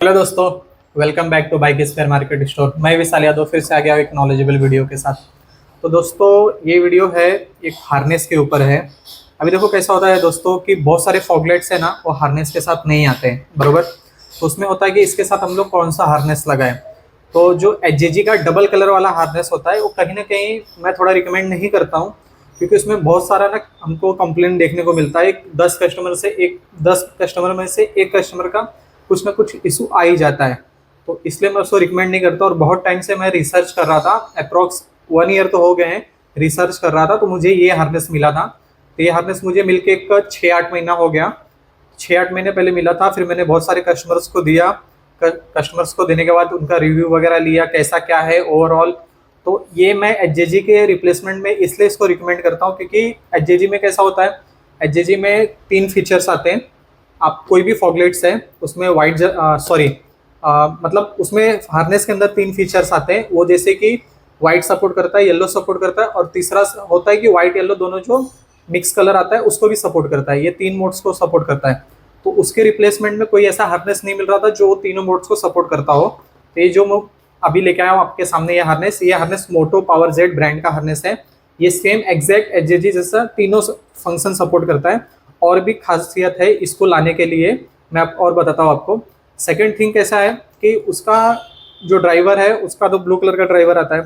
Hello दोस्तों, welcome back to bike square market store. मैं विशाल यादव फिर से आ गया एक नॉलेजेबल वीडियो के साथ। तो दोस्तों, ये वीडियो है एक हार्नेस के ऊपर है। अभी देखो कैसा होता है दोस्तों कि बहुत सारे फॉगलेट्स है ना, वो हार्नेस के साथ नहीं आते हैं बरोबर। तो उसमें होता है कि इसके साथ हम लोग कौन सा हार्नेस लगाएं। तो जो एचजेजी का डबल कलर वाला हार्नेस होता है वो कहीं ना कहीं मैं थोड़ा रिकमेंड नहीं करता हूँ, क्योंकि उसमें बहुत सारा ना हमको कंप्लेंट देखने को मिलता है। 10 कस्टमर में से एक कस्टमर का कुछ ना कुछ इशू आ ही जाता है। तो इसलिए मैं उसको रिकमेंड नहीं करता। और बहुत टाइम से मैं रिसर्च कर रहा था, अप्रॉक्स 1 ईयर तो हो गए हैं रिसर्च कर रहा था, तो मुझे ये हार्नेस मिला था। तो ये हार्नेस मुझे मिलके एक 6-8 महीना हो गया। 6-8 महीने पहले मिला था। फिर मैंने बहुत सारे कस्टमर्स को दिया। कस्टमर्स को देने के बाद उनका रिव्यू वगैरह लिया, कैसा क्या है ओवरऑल। तो ये मैं एच के रिप्लेसमेंट में इसलिए इसको रिकमेंड करता हूँ, क्योंकि एच में कैसा होता है, एच में 3 फीचर्स आते हैं। आप कोई भी फॉगलेट्स है उसमें वाइट सॉरी मतलब उसमें हार्नेस के अंदर 3 फीचर्स आते हैं। वो जैसे कि वाइट सपोर्ट करता है, येलो सपोर्ट करता है, और तीसरा होता है कि वाइट येलो दोनों जो मिक्स कलर आता है उसको भी सपोर्ट करता है। ये 3 मोड्स को सपोर्ट करता है। तो उसके रिप्लेसमेंट में कोई ऐसा हार्नेस नहीं मिल रहा था जो तीनों मोड्स को सपोर्ट करता हो। तो ये जो मैं अभी लेके आया हूँ आपके सामने, ये हार्नेस मोटो पावर जेड ब्रांड का हार्नेस है। ये सेम एग्जैक्ट एच जैसा तीनों फंक्शन सपोर्ट करता है। और भी खासियत है इसको लाने के लिए, मैं आप और बताता हूँ आपको। सेकंड थिंग कैसा है कि उसका जो ड्राइवर है उसका तो ब्लू कलर का ड्राइवर आता है,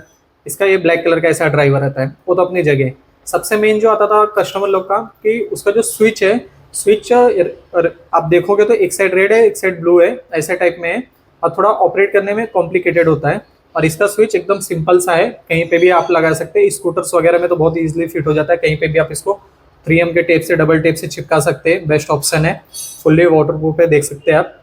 इसका ये ब्लैक कलर का ऐसा ड्राइवर आता है, वो तो अपनी जगह। सबसे मेन जो आता था कस्टमर लोग का कि उसका जो स्विच है, स्विच आप देखोगे तो एक साइड रेड है एक साइड ब्लू है, ऐसे टाइप में है। और थोड़ा ऑपरेट करने में कॉम्प्लिकेटेड होता है। और इसका स्विच एकदम सिंपल सा है, कहीं पे भी आप लगा सकते हैं। स्कूटर्स वगैरह में तो बहुत इजीली फिट हो जाता है, कहीं पे भी आप इसको 3M के टेप से डबल टेप से चिपका सकते हैं, बेस्ट ऑप्शन है। फुल्ली वाटरप्रूफ है, देख सकते हैं आप।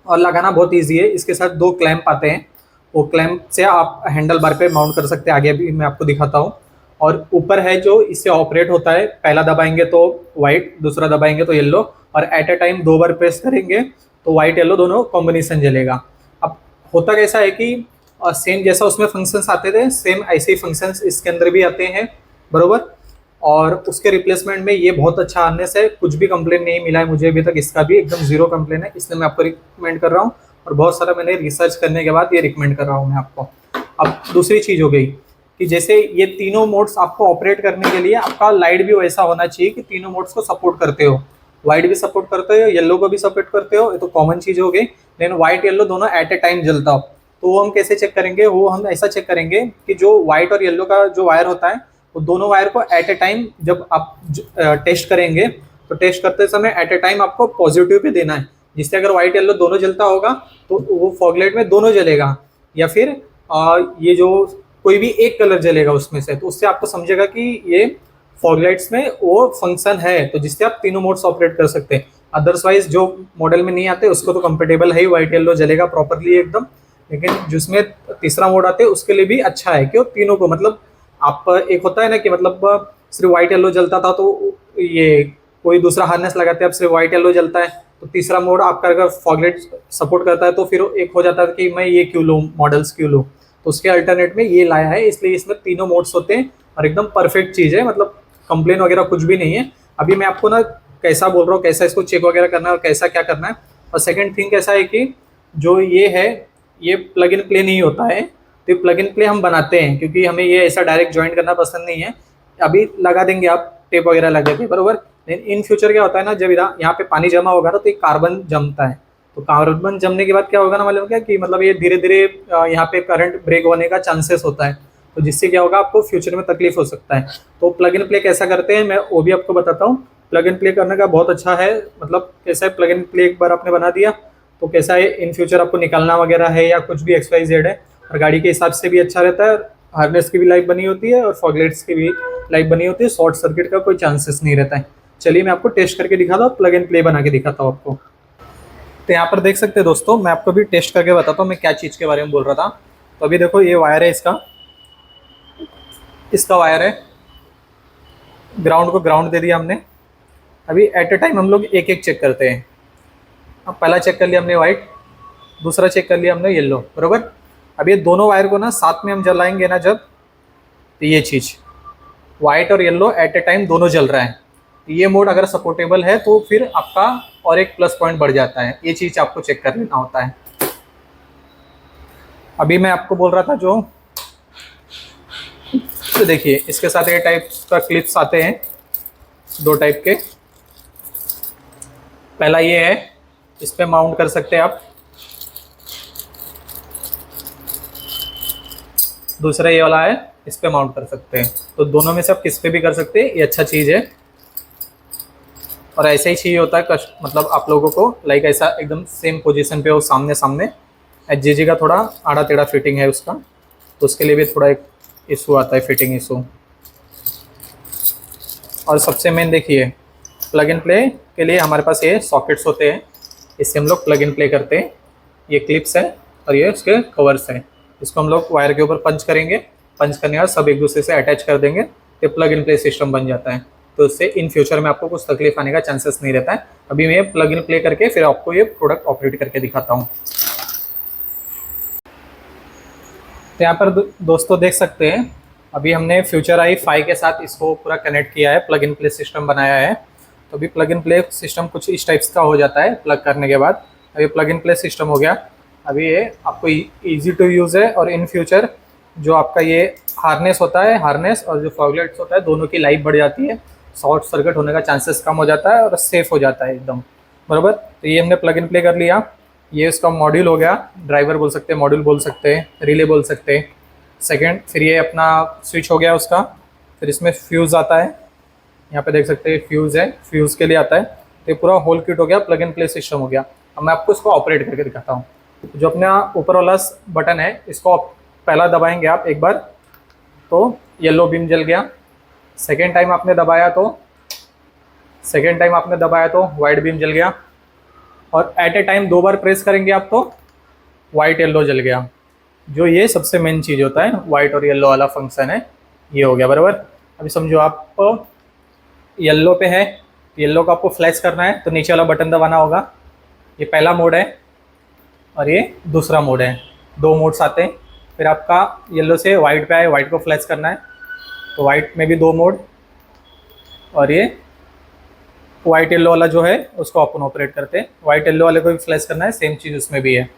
और लगाना बहुत इजी है। इसके साथ 2 क्लैंप आते हैं, वो क्लैंप से आप हैंडल बार पे माउंट कर सकते हैं। आगे भी मैं आपको दिखाता हूँ। और ऊपर है जो इससे ऑपरेट होता है, पहला दबाएंगे तो वाइट, दूसरा दबाएंगे तो येलो, और एट ए टाइम 2 बार प्रेस करेंगे तो वाइट येलो दोनों कॉम्बिनेशन जलेगा। अब होता कैसा है कि सेम जैसा उसमें फंक्शंस आते थे, सेम ऐसे ही फंक्शंस इसके अंदर भी आते हैं बरोबर। और उसके रिप्लेसमेंट में ये बहुत अच्छा हार्नेस है, कुछ भी कंप्लेन नहीं मिला है मुझे अभी तक। इसका भी एकदम जीरो कंप्लेन है, इसलिए मैं आपको रिकमेंड कर रहा हूँ। और बहुत सारा मैंने रिसर्च करने के बाद ये रिकमेंड कर रहा हूँ मैं आपको। अब दूसरी चीज़ हो गई कि जैसे ये तीनों मोड्स आपको ऑपरेट करने के लिए आपका लाइट भी वैसा होना चाहिए कि तीनों मोड्स को सपोर्ट करते हो। वाइट भी सपोर्ट करते हो, येलो को भी सपोर्ट करते हो, ये तो कॉमन चीज़ हो गई। लेकिन वाइट येलो दोनों एट ए टाइम जलता हो, तो वो हम कैसे चेक करेंगे? वो हम ऐसा चेक करेंगे कि जो वाइट और येलो का जो वायर होता है, वो दोनों वायर को एट ए टाइम जब आप टेस्ट करेंगे, तो टेस्ट करते समय एट ए टाइम आपको पॉजिटिव पे देना है। जिससे अगर व्हाइट येलो दोनों जलता होगा तो वो फॉगलाइट में दोनों जलेगा, या फिर ये जो कोई भी एक कलर जलेगा उसमें से, तो उससे आपको समझेगा कि ये फॉगलाइट्स में वो फंक्शन है, तो जिससे आप तीनों मोड्स ऑपरेट कर सकते हैं। अदरवाइज जो मॉडल में नहीं आते उसको तो कंपेटेबल है ही, व्हाइट येलो जलेगा प्रॉपरली एकदम। लेकिन जिसमें तीसरा मोड आते हैं उसके लिए भी अच्छा है कि वो तीनों को, मतलब आप एक होता है ना कि मतलब सिर्फ व्हाइट येलो जलता था तो ये कोई दूसरा हार्नेस लगाते हैं, अब सिर्फ व्हाइट येलो जलता है। तो तीसरा मोड आपका अगर फॉगलाइट सपोर्ट करता है तो फिर एक हो जाता है कि मैं ये क्यों लूँ, मॉडल्स क्यों लूँ। तो उसके अल्टरनेट में ये लाया है, इसलिए इसमें तीनों मोड्स होते हैं और एकदम परफेक्ट चीज़ है। मतलब कंप्लेन वगैरह कुछ भी नहीं है। अभी मैं आपको ना कैसा बोल रहा हूँ, कैसा इसको चेक वगैरह करना है और कैसा क्या करना है। और सेकेंड थिंग कैसा है कि जो ये है, ये प्लग इन प्ले नहीं होता है। तो प्लग इन प्ले हम बनाते हैं क्योंकि हमें ये ऐसा डायरेक्ट ज्वाइन करना पसंद नहीं है। अभी लगा देंगे आप टेप वगैरह लगा के बरोबर, लेकिन इन फ्यूचर क्या होता है ना, जब यहाँ पे पानी जमा होगा ना तो एक कार्बन जमता है। तो कार्बन जमने के बाद क्या होगा ना, मालूम क्या कि मतलब ये धीरे धीरे यहाँ पे करंट ब्रेक होने का चांसेस होता है। तो जिससे क्या होगा, आपको फ्यूचर में तकलीफ हो सकता है। तो प्लग इन प्ले कैसा करते हैं मैं वो भी आपको बताता हूँ। प्लग इन प्ले करने का बहुत अच्छा है। मतलब कैसा है, प्लग इन प्ले एक बार आपने बना दिया तो कैसा है, इन फ्यूचर आपको निकालना वगैरह है या कुछ भी XYZ है, और गाड़ी के हिसाब से भी अच्छा रहता है। हार्नेस की भी लाइफ बनी होती है और फॉगलेट्स की भी लाइफ बनी होती है। शॉर्ट सर्किट का कोई चांसेस नहीं रहता है। चलिए मैं आपको टेस्ट करके दिखाता हूँ, प्लग एंड प्ले बना के दिखाता हूँ आपको। तो यहाँ पर देख सकते हैं दोस्तों, मैं आपको भी टेस्ट करके बताता हूँ मैं क्या चीज़ के बारे में बोल रहा था। तो अभी देखो ये वायर है, इसका वायर है, ग्राउंड को ग्राउंड दे दिया हमने। अभी एट ए टाइम हम लोग एक एक चेक करते हैं। अब पहला चेक कर लिया हमने वाइट, दूसरा चेक कर लिया हमने येलो बरोबर। अब ये दोनों वायर को ना साथ में हम जलाएंगे ना जब, तो ये चीज़ वाइट और येलो एट ए टाइम दोनों जल रहा है। ये मोड अगर सपोर्टेबल है तो फिर आपका और एक प्लस पॉइंट बढ़ जाता है। ये चीज़ आपको चेक कर लेना होता है। अभी मैं आपको बोल रहा था जो, तो देखिए इसके साथ ये टाइप का क्लिप्स आते हैं, दो टाइप के। पहला ये है, इस पे माउंट कर सकते हैं आप। दूसरा ये वाला है, इस पे माउंट कर सकते हैं। तो दोनों में से आप किस पे भी कर सकते हैं, ये अच्छा चीज़ है। और ऐसा ही चाहिए होता है मतलब आप लोगों को, लाइक ऐसा एकदम सेम पोजीशन पे हो, सामने सामने। HGG का थोड़ा आड़ा टेढ़ा फिटिंग है उसका, तो उसके लिए भी थोड़ा एक इशू आता है, फिटिंग इशू। और सबसे मेन देखिए, प्लग इन प्ले के लिए हमारे पास ये सॉकेट्स होते हैं, इससे हम लोग प्लग इन प्ले करते हैं। ये क्लिप्स है और ये उसके कवर्स हैं। इसको हम लोग वायर के ऊपर पंच करेंगे, पंच करने के बाद सब एक दूसरे से अटैच कर देंगे, तो प्लग इन प्ले सिस्टम बन जाता है। तो इससे इन फ्यूचर में आपको कुछ तकलीफ आने का चांसेस नहीं रहता है। अभी मैं प्लग इन प्ले करके फिर आपको ये प्रोडक्ट ऑपरेट करके दिखाता हूँ। तो यहाँ पर दोस्तों देख सकते हैं, अभी हमने फ्यूचर आई 5 के साथ इसको पूरा कनेक्ट किया है, प्लग इन प्ले सिस्टम बनाया है। तो अभी प्लग इन प्ले सिस्टम कुछ इस टाइप्स का हो जाता है प्लग करने के बाद। अभी प्लग इन प्ले सिस्टम हो गया। अभी ये आपको ईजी टू यूज़ है, और इन फ्यूचर जो आपका ये हार्नेस होता है, हार्नेस और जो फॉगलेट्स होता है, दोनों की लाइफ बढ़ जाती है, शॉर्ट सर्किट होने का चांसेस कम हो जाता है और सेफ हो जाता है एकदम, बराबर। तो ये हमने प्लग इन प्ले कर लिया। ये उसका मॉड्यूल हो गया, ड्राइवर बोल सकते हैं, मॉड्यूल बोल सकते हैं, रिले बोल सकते हैं। सेकेंड, फिर ये अपना स्विच हो गया उसका। फिर इसमें फ्यूज़ आता है, यहाँ पे देख सकते हैं फ्यूज़ है, फ्यूज़ के लिए आता है। तो ये पूरा होल किट हो गया, प्लग इन प्ले सिस्टम हो गया। अब मैं आपको इसको ऑपरेट करके दिखाता हूँ। जो अपना ऊपर वाला बटन है, इसको पहला दबाएंगे आप एक बार, तो येलो बीम जल गया। सेकेंड टाइम आपने दबाया तो वाइट बीम जल गया। और एट ए टाइम 2 बार प्रेस करेंगे आप तो वाइट येलो जल गया। जो ये सबसे मेन चीज़ होता है, वाइट और येलो वाला फंक्शन है, ये हो गया, बराबर। अभी समझो आप येलो पे है, येलो को आपको फ्लैश करना है तो नीचे वाला बटन दबाना होगा। ये पहला मोड है और ये दूसरा मोड है, 2 मोड्स आते हैं। फिर आपका येलो से वाइट पे आए, वाइट को फ्लैश करना है तो वाइट में भी 2 मोड, और ये वाइट येलो वाला जो है उसको अपन ऑपरेट करते हैं। वाइट येलो वाले को भी फ्लैश करना है, सेम चीज़ उसमें भी है,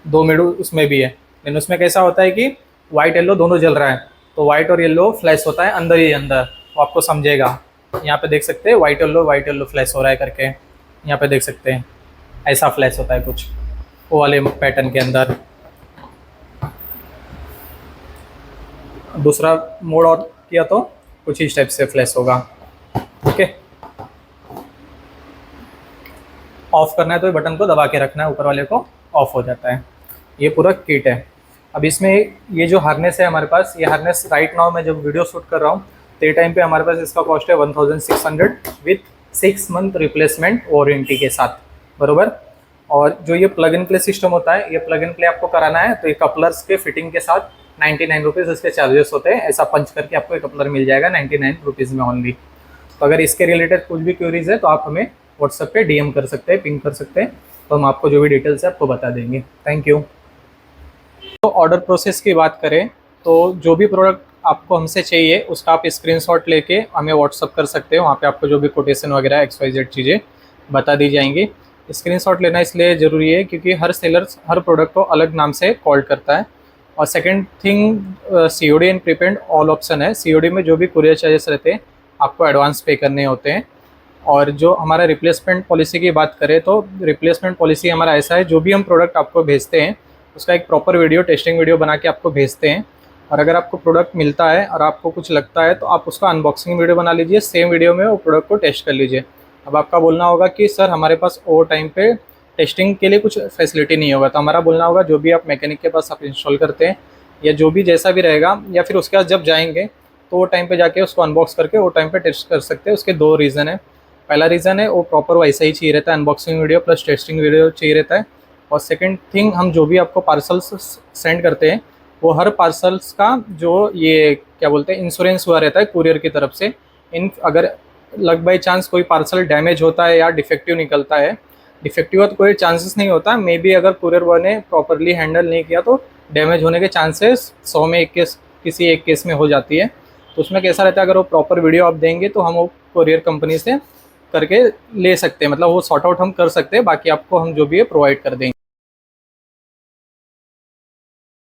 2 मोड उसमें भी है। लेकिन उसमें कैसा होता है कि वाइट येलो दोनों जल रहा है, तो वाइट और येलो फ्लैश होता है अंदर ही अंदर, वो आपको समझेगा। यहाँ पे देख सकते हैं वाइट येलो फ्लैश हो रहा है करके, यहाँ पे देख सकते हैं ऐसा फ्लैश होता है कुछ वो वाले पैटर्न के अंदर। दूसरा मोड और किया तो कुछ इस टाइप से फ्लैश होगा। ओके, ऑफ करना है तो बटन को दबा के रखना है, ऊपर वाले को ऑफ हो जाता है। ये पूरा किट है। अब इसमें ये जो हार्नेस है हमारे पास, ये हार्नेस राइट नाउ मैं जब वीडियो शूट कर रहा हूँ तो ये टाइम पे हमारे पास इसका कॉस्ट है 1600 विथ 6 मंथ रिप्लेसमेंट वारंटी के साथ, बरोबर। और जो ये प्लग इन प्ले सिस्टम होता है, ये प्लग इन प्ले आपको कराना है तो ये कपलर्स के फिटिंग के साथ 99 रुपीज़ इसके चार्जेस होते हैं। ऐसा पंच करके आपको एक कपलर मिल जाएगा 99 रुपीज़ में ओनली। तो अगर इसके रिलेटेड कुछ भी क्वेरीज है तो आप हमें व्हाट्सएप पे DM कर सकते हैं, पिंग कर सकते हैं, तो हम आपको जो भी डिटेल्स है आपको बता देंगे। Thank you. तो ऑर्डर प्रोसेस की बात करें तो जो भी प्रोडक्ट आपको हमसे चाहिए उसका आप स्क्रीनशॉट लेके हमें व्हाट्सअप कर सकते हो। वहाँ पे आपको जो भी कोटेशन वगैरह XYZ चीज़ें बता दी जाएंगी। स्क्रीनशॉट लेना इसलिए ज़रूरी है क्योंकि हर सेलर हर प्रोडक्ट को अलग नाम से कॉल करता है। और second thing, COD and prepaid all option है। COD में जो भी कुरियर चार्जेस रहते हैं आपको एडवांस पे करने होते हैं। और जो हमारा रिप्लेसमेंट पॉलिसी की बात करें तो रिप्लेसमेंट पॉलिसी हमारा ऐसा है, जो भी हम प्रोडक्ट आपको भेजते हैं उसका एक प्रॉपर वीडियो, टेस्टिंग वीडियो बना के आपको भेजते हैं। और अगर आपको प्रोडक्ट मिलता है और आपको कुछ लगता है तो आप उसका अनबॉक्सिंग वीडियो बना लीजिए, सेम वीडियो में वो प्रोडक्ट को टेस्ट कर लीजिए। अब आपका बोलना होगा कि सर हमारे पास ओवर टाइम पे टेस्टिंग के लिए कुछ फैसिलिटी नहीं होगा, तो हमारा बोलना होगा जो भी आप मैकेनिक के पास आप इंस्टॉल करते हैं या जो भी जैसा भी रहेगा, या फिर उसके बाद जब जाएंगे तो वो टाइम पे जाके उसको अनबॉक्स करके वो टाइम पे टेस्ट कर सकते हैं। उसके 2 रीज़न है। पहला रीज़न है वो प्रॉपर वैसा ही चाहिए रहता है, unboxing video plus testing video चाहिए रहता है। और सेकंड थिंग, हम जो भी आपको पार्सल्स सेंड करते हैं वो हर पार्सल्स का जो ये क्या बोलते हैं इंश्योरेंस हुआ रहता है कुरियर की तरफ से। अगर लग बाई चांस कोई पार्सल डैमेज होता है या डिफेक्टिव निकलता है, डिफेक्टिव तो कोई चांसेस नहीं होता, मे बी अगर कुरियर वाले ने प्रॉपरली हैंडल नहीं किया तो डैमेज होने के चांसेस 100 में 1 केस, किसी एक केस में हो जाती है। तो उसमें कैसा रहता है, अगर वो प्रॉपर वीडियो आप देंगे तो हम वो कुरियर कंपनी से करके ले सकते हैं, मतलब वो सॉर्ट आउट हम कर सकते हैं, बाकी आपको हम जो भी है प्रोवाइड कर देंगे।